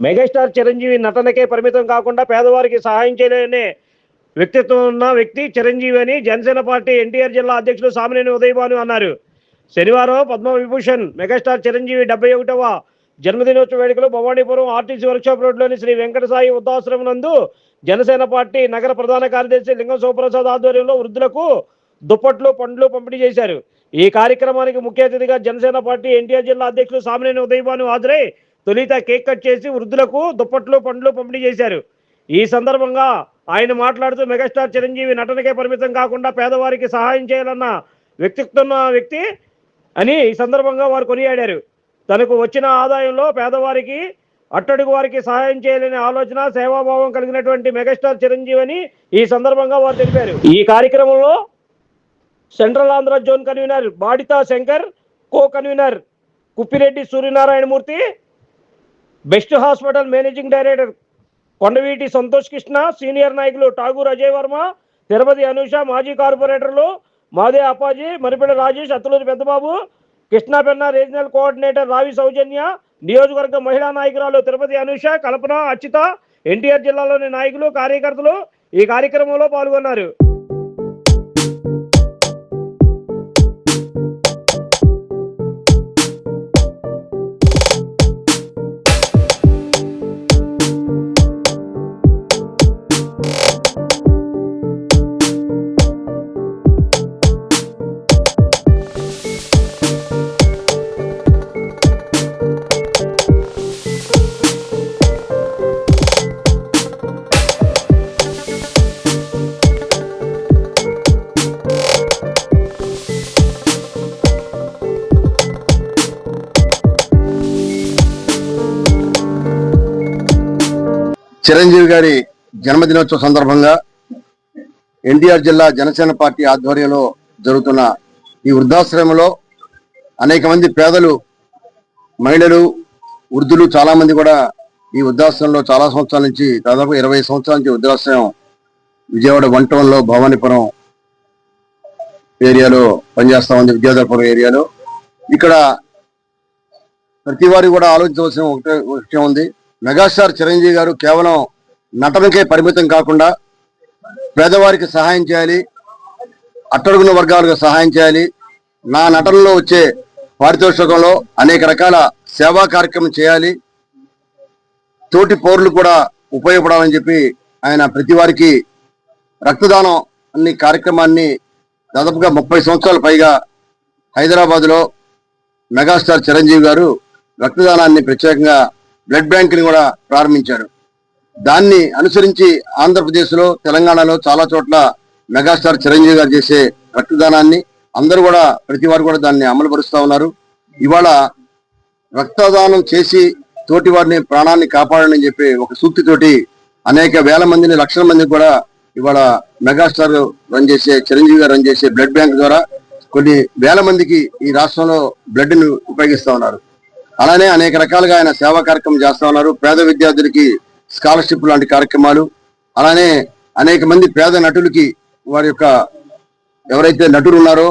Megastar Chiranjeevi నటనకే పరిమితం కాకుండా పేదవారికి సహాయం చేయలేని వ్యక్తిత్వం ఉన్న వ్యక్తి చిరంజీవి అని జనసేన పార్టీ ఎన్టీఆర్ జిల్లా అధ్యక్షులు సామినేని ఉదయభాను అన్నారు. శనివారం పద్మవిభూషణ్ మెగాస్టార్ చిరంజీవి 71వ జన్మదినోత్సవ వేడుకలు భవానీపురం ఆర్టీసీ వర్క్షాప్ రోడ్లోని శ్రీ వెంకటసాయి వృద్ధాశ్రమం నందు జనసేన పార్టీ నగర ప్రధాన కార్యదర్శి లింగం శివప్రసాద్ ఆధ్వర్యంలో వృద్ధులకు దుప్పట్లు పండ్లు పంపిణీ చేశారు. ఈ కార్యక్రమానికి ముఖ్య అతిథిగా జనసేన పార్టీ ఎన్టీఆర్ జిల్లా అధ్యక్షులు సామినేని ఉదయభాను హాజరై తొలిత కేక్ కట్ చేసి వృద్ధులకు దుప్పట్లు పండ్లు పంపిణీ చేశారు. ఈ సందర్భంగా ఆయన మాట్లాడుతూ మెగాస్టార్ చిరంజీవి నటనకే పరిమితం కాకుండా పేదవారికి సహాయం చేయాలన్న వ్యక్తిత్వం వ్యక్తి అని ఈ సందర్భంగా వారు కొనియాడారు. తనకు వచ్చిన ఆదాయంలో పేదవారికి అట్టడుగు వారికి సహాయం చేయాలనే ఆలోచన సేవాభావం కలిగినటువంటి మెగాస్టార్ చిరంజీవి అని ఈ సందర్భంగా వారు తెలిపారు. ఈ కార్యక్రమంలో central Andhra zone convener Badita Shankar, co convener Kuppireddy Suryanarayanamurthy, Best Hospital managing director Kondaveeti Santosh Krishna, senior నాయకులు ఠాగూర్ అజయ్ వర్మ, తిరుపతి అనూష, మాజీ కార్పొరేటర్లు మాదే అప్పాజీ, మరిపెడ రాజేష్, అత్తులూరి పెద్దబాబు, కృష్ణాపెన్న రీజనల్ కోఆర్డినేటర్ రావి సౌజన్య, నియోజకవర్గ మహిళా నాయకురాలు తిరుపతి అనూష, కల్పన, అచ్యుత, ఎన్టీఆర్ జిల్లాలోని నాయకులు కార్యకర్తలు ఈ కార్యక్రమంలో పాల్గొన్నారు. చిరంజీవి గారి జన్మదినోత్సవ సందర్భంగా ఎన్టీఆర్ జిల్లా జనసేన పార్టీ ఆధ్వర్యంలో జరుగుతున్న ఈ వృద్ధాశ్రమంలో అనేక మంది పేదలు, మహిళలు, వృద్ధులు చాలా మంది కూడా ఈ వృద్ధాశ్రమంలో చాలా సంవత్సరాల నుంచి, దాదాపు 20 సంవత్సరాల నుంచి వృద్ధాశ్రమం విజయవాడ వన్ టౌన్లో భవానీపురం ఏరియాలో పనిచేస్తా ఉంది. విద్యాధరపురం ఏరియాలో ఇక్కడ ప్రతి వారు కూడా ఆలోచించవలసిన ఒకటే విషయం ఉంది. మెగాస్టార్ చిరంజీవి గారు కేవలం నటనకే పరిమితం కాకుండా పేదవారికి సహాయం చేయాలి, అట్టడుగున వర్గాలకు సహాయం చేయాలి, నా నటనలో వచ్చే పారితోషికంలో అనేక రకాల సేవా కార్యక్రమం చేయాలి, తోటి పౌరులు కూడా ఉపయోగపడాలని చెప్పి ఆయన ప్రతి వారికి రక్తదానం అన్ని కార్యక్రమాన్ని దాదాపుగా 30 సంవత్సరాల పైగా హైదరాబాద్లో మెగాస్టార్ చిరంజీవి గారు రక్తదానాన్ని ప్రత్యేకంగా బ్లడ్ బ్యాంకుని కూడా ప్రారంభించారు. దాన్ని అనుసరించి ఆంధ్రప్రదేశ్లో, తెలంగాణలో చాలా చోట్ల మెగాస్టార్ చిరంజీవి గారు చేసే రక్తదానాన్ని అందరూ కూడా ప్రతి వారు కూడా దాన్ని అమలు పరుస్తూ ఉన్నారు. ఇవాళ రక్తదానం చేసి తోటి వారిని ప్రాణాన్ని కాపాడని చెప్పి ఒక సూక్తితోటి అనేక వేల మందిని, లక్షల మందికి కూడా ఇవాళ మెగాస్టార్ రన్ చేసే, చిరంజీవి గారు రన్ చేసే బ్లడ్ బ్యాంక్ ద్వారా కొన్ని వేల మందికి ఈ రాష్ట్రంలో బ్లడ్ ను ఉపయోగిస్తా ఉన్నారు. అలానే అనేక రకాలుగా ఆయన సేవా కార్యక్రమం చేస్తా ఉన్నారు. పేద విద్యార్థులకి స్కాలర్షిప్ లాంటి కార్యక్రమాలు, అలానే అనేక మంది పేద నటులకి వారి యొక్క ఎవరైతే నటులు ఉన్నారో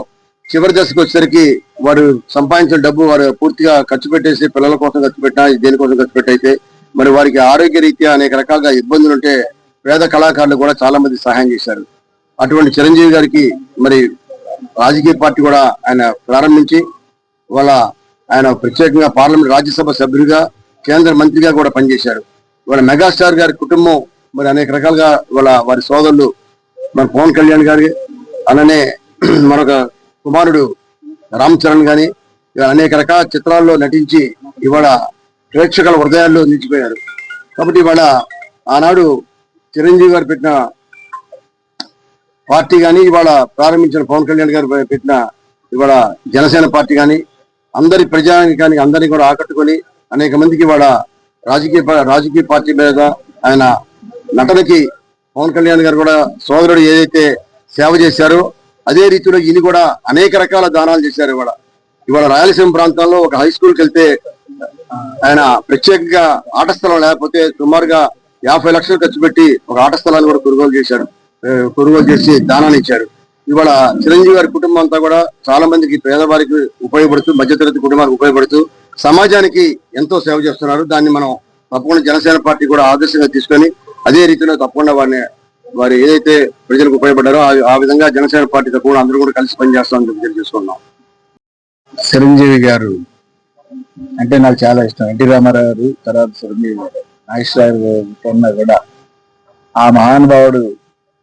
చివరి దశకు వచ్చేసరికి వారు సంపాదించిన డబ్బు వారు పూర్తిగా ఖర్చు పెట్టేసి పిల్లల కోసం ఖర్చు పెట్టినా, దేనికోసం ఖర్చు పెట్టయితే మరి వారికి ఆరోగ్య రీత్యా అనేక రకాలుగా ఇబ్బందులు ఉంటే పేద కళాకారులు కూడా చాలా మంది సహాయం చేశారు. అటువంటి చిరంజీవి గారికి మరి రాజకీయ పార్టీ కూడా ఆయన ప్రారంభించి వాళ్ళ ఆయన ప్రత్యేకంగా పార్లమెంట్ రాజ్యసభ సభ్యుడిగా, కేంద్ర మంత్రిగా కూడా పనిచేశారు. వాళ్ళ మెగాస్టార్ గారి కుటుంబం మరి అనేక రకాలుగా వారి సోదరులు మన పవన్ కళ్యాణ్ గారి, అలానే మరొక కుమారుడు రామ్ చరణ్ గాని అనేక రకాల చిత్రాల్లో నటించి ఇవాళ ప్రేక్షకుల హృదయాల్లో నిలిచిపోయారు. కాబట్టి ఇవాళ ఆనాడు చిరంజీవి గారు పెట్టిన పార్టీ కానీ, ఇవాళ ప్రారంభించిన పవన్ కళ్యాణ్ గారు పెట్టిన ఇవాళ జనసేన పార్టీ కానీ అందరి ప్రజానికానికి అందరినీ కూడా ఆకట్టుకొని అనేక మందికి ఇవాళ రాజకీయ పార్టీ మీద ఆయన నటనకి పవన్ కళ్యాణ్ గారు కూడా సోదరుడు ఏదైతే సేవ చేశారో అదే రీతిలో ఈయన కూడా అనేక రకాల దానాలు చేశారు. ఇవాళ రాయలసీమ ప్రాంతాల్లో ఒక హై స్కూల్కి వెళ్తే ఆయన ప్రత్యేకంగా ఆట స్థలం లేకపోతే సుమారుగా 50 లక్షలు ఖర్చు పెట్టి ఒక ఆట స్థలాన్ని కూడా కొనుగోలు చేసి దానాన్ని ఇచ్చారు. ఇవాళ చిరంజీవి గారి కుటుంబం అంతా కూడా చాలా మందికి పేదవారికి ఉపయోగపడుతూ, మధ్యతరగతి కుటుంబానికి ఉపయోగపడుతూ సమాజానికి ఎంతో సేవ చేస్తున్నారు. దాన్ని మనం తప్పకుండా జనసేన పార్టీ కూడా ఆదర్శంగా తీసుకొని అదే రీతిలో తప్పకుండా వారు ఏదైతే ప్రజలకు ఉపయోగపడ్డారో ఆ విధంగా జనసేన పార్టీ తప్పకుండా అందరూ కూడా కలిసి పనిచేస్తామని తెలియజేసుకున్నాం. చిరంజీవి గారు అంటే నాకు చాలా ఇష్టం. ఎన్టీ రామారావు గారు తర్వాత చిరంజీవి గారు నాగేశ్వరరావు కన్నా కూడా ఆ మహానుభావుడు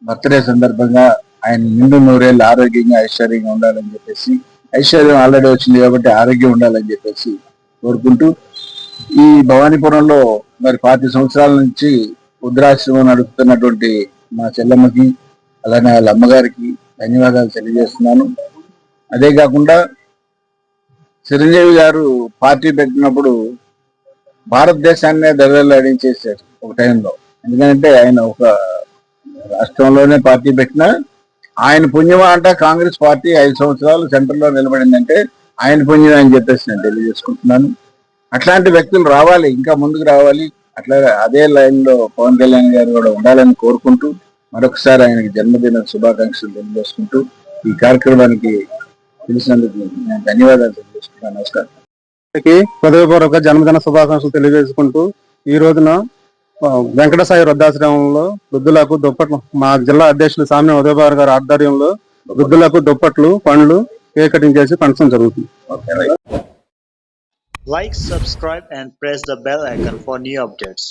బర్త్డే సందర్భంగా ఆయన నిండు నూరేళ్ళు ఆరోగ్యంగా ఐశ్వర్యంగా ఉండాలని చెప్పేసి, ఐశ్వర్యం ఆల్రెడీ వచ్చింది కాబట్టి ఆరోగ్యం ఉండాలని చెప్పేసి కోరుకుంటూ, ఈ భవానీపురంలో మరి 40 సంవత్సరాల నుంచి వృద్ధాశ్రమం నడుపుతున్నటువంటి మా చెల్లమ్మకి అలానే వాళ్ళ అమ్మగారికి ధన్యవాదాలు తెలియజేస్తున్నాను. అదే కాకుండా చిరంజీవి గారు పార్టీ పెట్టినప్పుడు భారతదేశాన్నే దెబ్బలాడించేశారు ఒక టైంలో. ఎందుకంటే ఆయన ఒక రాష్ట్రంలోనే పార్టీ పెట్టినా ఆయన పుణ్యమా అంట కాంగ్రెస్ పార్టీ 5 సంవత్సరాలు సెంటర్లో నిలబడిందంటే ఆయన పుణ్యం అని చెప్పేసి నేను తెలియజేసుకుంటున్నాను. అట్లాంటి వ్యక్తులు రావాలి, ఇంకా ముందుకు రావాలి. అట్లా అదే లైన్ లో పవన్ కళ్యాణ్ గారు కూడా ఉండాలని కోరుకుంటూ మరొకసారి ఆయనకి జన్మదిన శుభాకాంక్షలు తెలియజేసుకుంటూ ఈ కార్యక్రమానికి తెలిసినందుకు నేను ధన్యవాదాలు తెలియజేసుకుంటాను. నమస్కారం. హృదయపూర్వక జన్మదిన శుభాకాంక్షలు తెలియజేసుకుంటూ ఈ రోజున వెంకటసాయి వృద్ధాశ్రమంలో వృద్ధులకు దుప్పట్లు, మా జిల్లా అధ్యక్షులు సామ్య ఉదయభార్ గారి ఆధ్వర్యంలో వృద్ధులకు దుప్పట్లు, పండ్లు, కేక్ కటింగ్ చేసి పంచడం జరుగుతుంది. Like, subscribe and press the bell icon for new updates.